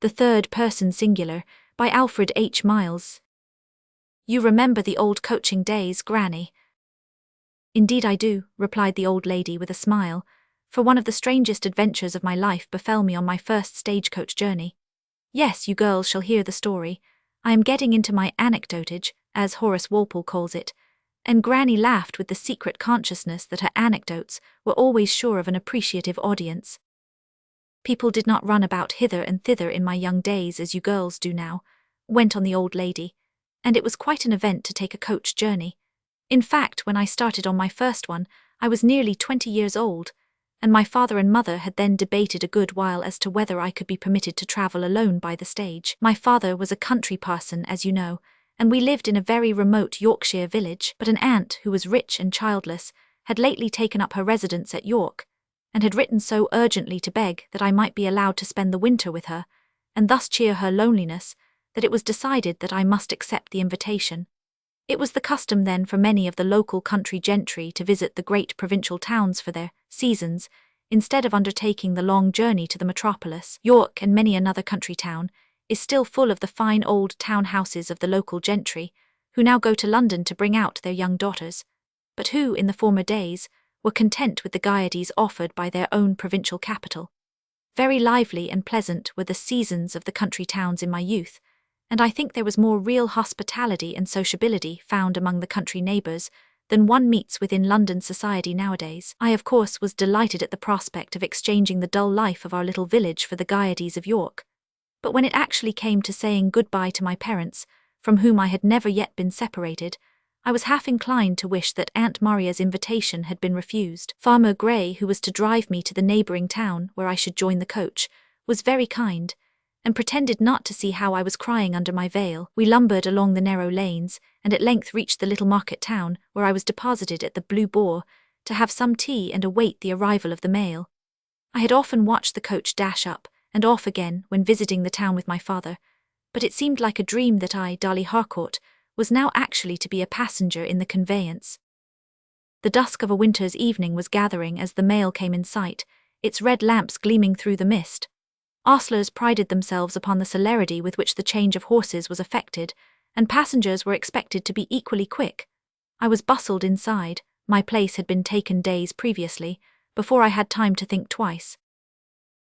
The Third Person Singular, by Alfred H. You remember the old coaching days, Granny? Indeed I do, replied the old lady with a smile, for one of the strangest adventures of my life befell me on my first stagecoach journey. Yes, you girls shall hear the story. I am getting into my anecdotage, as Horace Walpole calls it, and Granny laughed with the secret consciousness that her anecdotes were always sure of an appreciative audience. People did not run about hither and thither in my young days as you girls do now, went on the old lady, and it was quite an event to take a coach journey. In fact, when I started on my first one, I was nearly 20 years old, and my father and mother had then debated a good while as to whether I could be permitted to travel alone by the stage. My father was a country parson, as you know, and we lived in a very remote Yorkshire village, but an aunt who was rich and childless had lately taken up her residence at York, and had written so urgently to beg that I might be allowed to spend the winter with her, and thus cheer her loneliness, that it was decided that I must accept the invitation. It was the custom then for many of the local country gentry to visit the great provincial towns for their seasons, instead of undertaking the long journey to the metropolis. York and many another country town is still full of the fine old town houses of the local gentry, who now go to London to bring out their young daughters, but who, in the former days, were content with the gaieties offered by their own provincial capital. Very lively and pleasant were the seasons of the country towns in my youth, and I think there was more real hospitality and sociability found among the country neighbours than one meets within London society nowadays. I, of course, was delighted at the prospect of exchanging the dull life of our little village for the gaieties of York. But when it actually came to saying goodbye to my parents, from whom I had never yet been separated, I was half inclined to wish that Aunt Maria's invitation had been refused. Farmer Gray, who was to drive me to the neighbouring town where I should join the coach, was very kind, and pretended not to see how I was crying under my veil. We lumbered along the narrow lanes, and at length reached the little market town, where I was deposited at the Blue Boar, to have some tea and await the arrival of the mail. I had often watched the coach dash up and off again when visiting the town with my father, but it seemed like a dream that I, Dolly Harcourt, was now actually to be a passenger in the conveyance. The dusk of a winter's evening was gathering as the mail came in sight, its red lamps gleaming through the mist. Ostlers prided themselves upon the celerity with which the change of horses was effected, and passengers were expected to be equally quick. I was bustled inside, my place had been taken days previously, before I had time to think twice.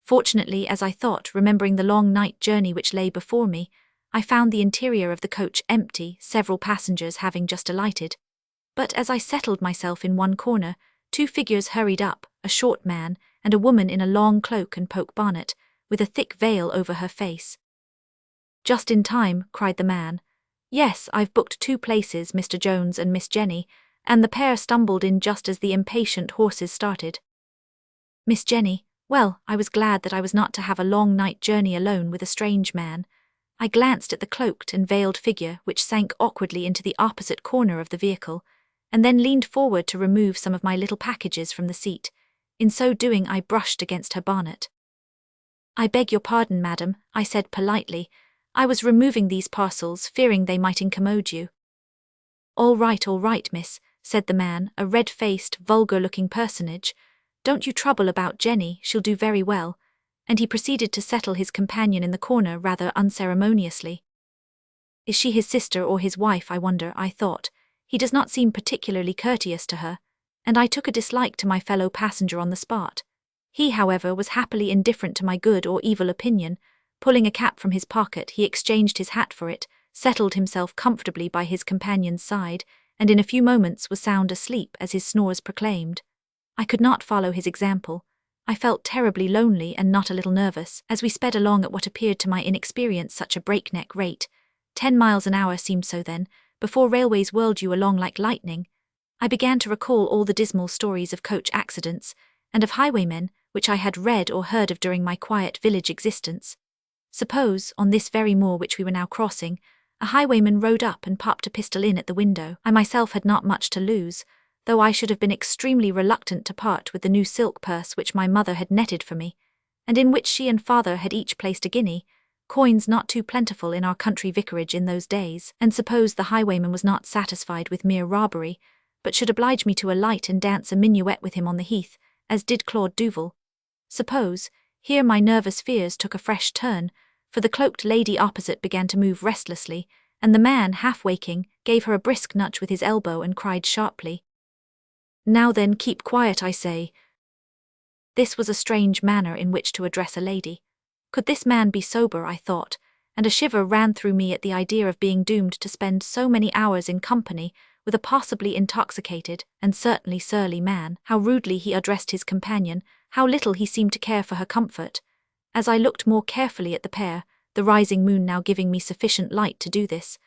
Fortunately, as I thought, remembering the long night journey which lay before me, I found the interior of the coach empty, several passengers having just alighted. But as I settled myself in one corner, two figures hurried up, a short man and a woman in a long cloak and poke bonnet, with a thick veil over her face. "Just in time," cried the man. "Yes, I've booked 2 places, Mr. Jones and Miss Jenny," and the pair stumbled in just as the impatient horses started. Miss Jenny, well, I was glad that I was not to have a long night journey alone with a strange man. I glanced at the cloaked and veiled figure which sank awkwardly into the opposite corner of the vehicle, and then leaned forward to remove some of my little packages from the seat. In so doing I brushed against her bonnet. "I beg your pardon, madam," I said politely. "I was removing these parcels, fearing they might incommode you." All right, miss," said the man, a red-faced, vulgar-looking personage. "Don't you trouble about Jenny, she'll do very well," and he proceeded to settle his companion in the corner rather unceremoniously. Is she his sister or his wife, I wonder, I thought. He does not seem particularly courteous to her, and I took a dislike to my fellow passenger on the spot. He, however, was happily indifferent to my good or evil opinion. Pulling a cap from his pocket, he exchanged his hat for it, settled himself comfortably by his companion's side, and in a few moments was sound asleep as his snores proclaimed. I could not follow his example. I felt terribly lonely and not a little nervous, as we sped along at what appeared to my inexperience such a breakneck rate. 10 miles an hour seemed so then, before railways whirled you along like lightning. I began to recall all the dismal stories of coach accidents, and of highwaymen, which I had read or heard of during my quiet village existence. Suppose, on this very moor which we were now crossing, a highwayman rode up and popped a pistol in at the window. I myself had not much to lose, though I should have been extremely reluctant to part with the new silk purse which my mother had netted for me, and in which she and father had each placed a guinea, coins not too plentiful in our country vicarage in those days. And suppose the highwayman was not satisfied with mere robbery, but should oblige me to alight and dance a minuet with him on the heath, as did Claude Duval. Suppose, here my nervous fears took a fresh turn, for the cloaked lady opposite began to move restlessly, and the man, half waking, gave her a brisk nudge with his elbow and cried sharply, "Now then, keep quiet, I say." This was a strange manner in which to address a lady. Could this man be sober, I thought, and a shiver ran through me at the idea of being doomed to spend so many hours in company with a possibly intoxicated and certainly surly man. How rudely he addressed his companion, how little he seemed to care for her comfort. As I looked more carefully at the pair, the rising moon now giving me sufficient light to do this,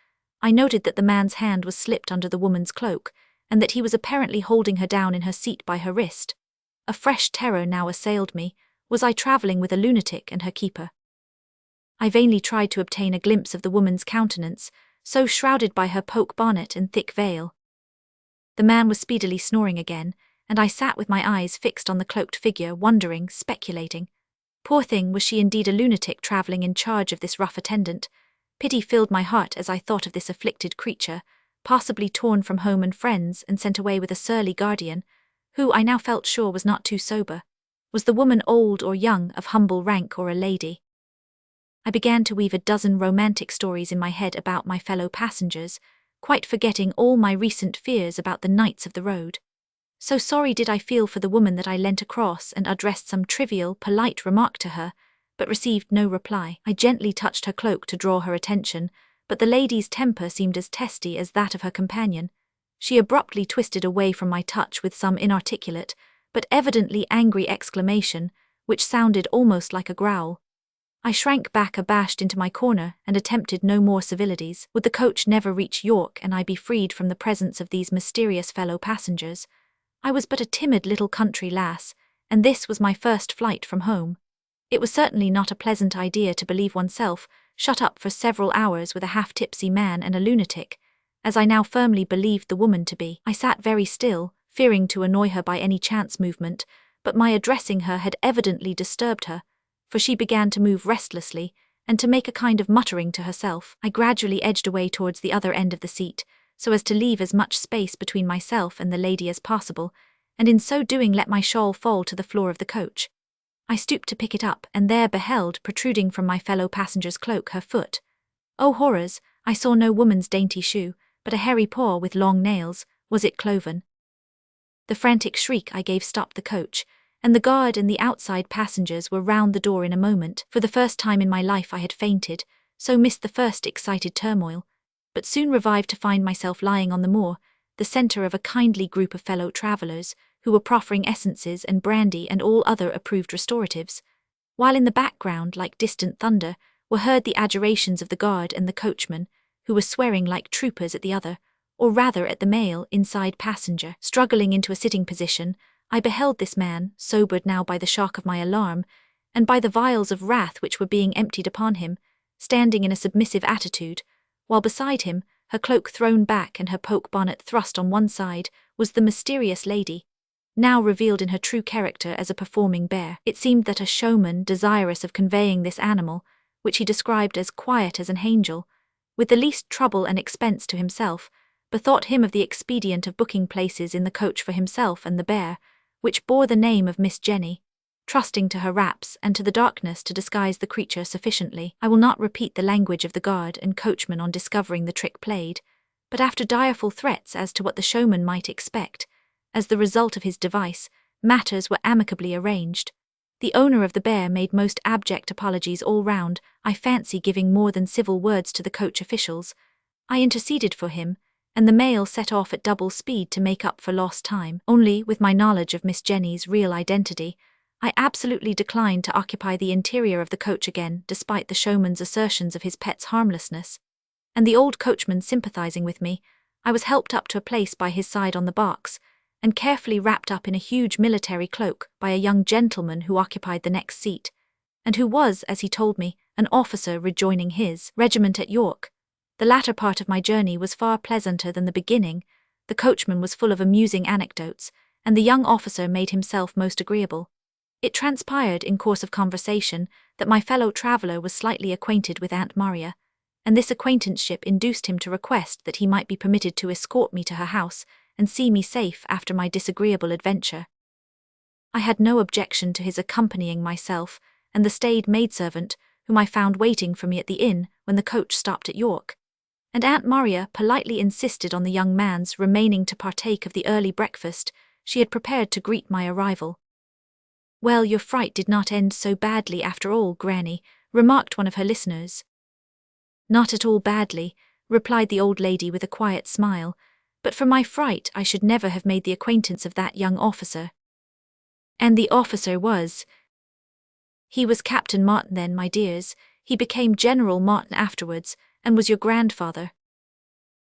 I noted that the man's hand was slipped under the woman's cloak, and that he was apparently holding her down in her seat by her wrist. A fresh terror now assailed me. Was I travelling with a lunatic and her keeper? I vainly tried to obtain a glimpse of the woman's countenance, so shrouded by her poke bonnet and thick veil. The man was speedily snoring again, and I sat with my eyes fixed on the cloaked figure, wondering, speculating. Poor thing, was she indeed a lunatic travelling in charge of this rough attendant? Pity filled my heart as I thought of this afflicted creature, possibly torn from home and friends and sent away with a surly guardian, who I now felt sure was not too sober. Was the woman old or young, of humble rank or a lady? I began to weave a dozen romantic stories in my head about my fellow passengers, quite forgetting all my recent fears about the nights of the road. So sorry did I feel for the woman that I leant across and addressed some trivial, polite remark to her, but received no reply. I gently touched her cloak to draw her attention, but the lady's temper seemed as testy as that of her companion. She abruptly twisted away from my touch with some inarticulate, but evidently angry exclamation, which sounded almost like a growl. I shrank back abashed into my corner and attempted no more civilities. Would the coach never reach York and I be freed from the presence of these mysterious fellow passengers? I was but a timid little country lass, and this was my first flight from home. It was certainly not a pleasant idea to believe oneself shut up for several hours with a half-tipsy man and a lunatic, as I now firmly believed the woman to be. I sat very still, fearing to annoy her by any chance movement, but my addressing her had evidently disturbed her, for she began to move restlessly and to make a kind of muttering to herself. I gradually edged away towards the other end of the seat, so as to leave as much space between myself and the lady as possible, and in so doing let my shawl fall to the floor of the coach. I stooped to pick it up, and there beheld, protruding from my fellow passenger's cloak, her foot. Oh horrors, I saw no woman's dainty shoe, but a hairy paw with long nails. Was it cloven? The frantic shriek I gave stopped the coach, and the guard and the outside passengers were round the door in a moment. For the first time in my life I had fainted, so missed the first excited turmoil, but soon revived to find myself lying on the moor, the centre of a kindly group of fellow travellers, who were proffering essences and brandy and all other approved restoratives, while in the background, like distant thunder, were heard the adjurations of the guard and the coachman, who were swearing like troopers at the other, or rather at the male, inside passenger. Struggling into a sitting position, I beheld this man, sobered now by the shock of my alarm, and by the vials of wrath which were being emptied upon him, standing in a submissive attitude, while beside him, her cloak thrown back and her poke bonnet thrust on one side, was the mysterious lady, now revealed in her true character as a performing bear. It seemed that a showman, desirous of conveying this animal, which he described as quiet as an angel, with the least trouble and expense to himself, bethought him of the expedient of booking places in the coach for himself and the bear, which bore the name of Miss Jenny, trusting to her wraps and to the darkness to disguise the creature sufficiently. I will not repeat the language of the guard and coachman on discovering the trick played, but after direful threats as to what the showman might expect, as the result of his device, matters were amicably arranged. The owner of the bear made most abject apologies all round, I fancy giving more than civil words to the coach officials. I interceded for him, and the mail set off at double speed to make up for lost time. Only, with my knowledge of Miss Jenny's real identity, I absolutely declined to occupy the interior of the coach again, despite the showman's assertions of his pet's harmlessness. And the old coachman sympathizing with me, I was helped up to a place by his side on the box, and carefully wrapped up in a huge military cloak by a young gentleman who occupied the next seat, and who was, as he told me, an officer rejoining his regiment at York. The latter part of my journey was far pleasanter than the beginning. The coachman was full of amusing anecdotes, and the young officer made himself most agreeable. It transpired in course of conversation that my fellow traveller was slightly acquainted with Aunt Maria, and this acquaintanceship induced him to request that he might be permitted to escort me to her house and see me safe after my disagreeable adventure. I had no objection to his accompanying myself and the staid maidservant, whom I found waiting for me at the inn when the coach stopped at York, and Aunt Maria politely insisted on the young man's remaining to partake of the early breakfast she had prepared to greet my arrival. "Well, your fright did not end so badly after all, Granny," remarked one of her listeners. "Not at all badly," replied the old lady with a quiet smile, "but for my fright I should never have made the acquaintance of that young officer." "And the officer was—" "He was Captain Martin then, my dears. He became General Martin afterwards, and was your grandfather."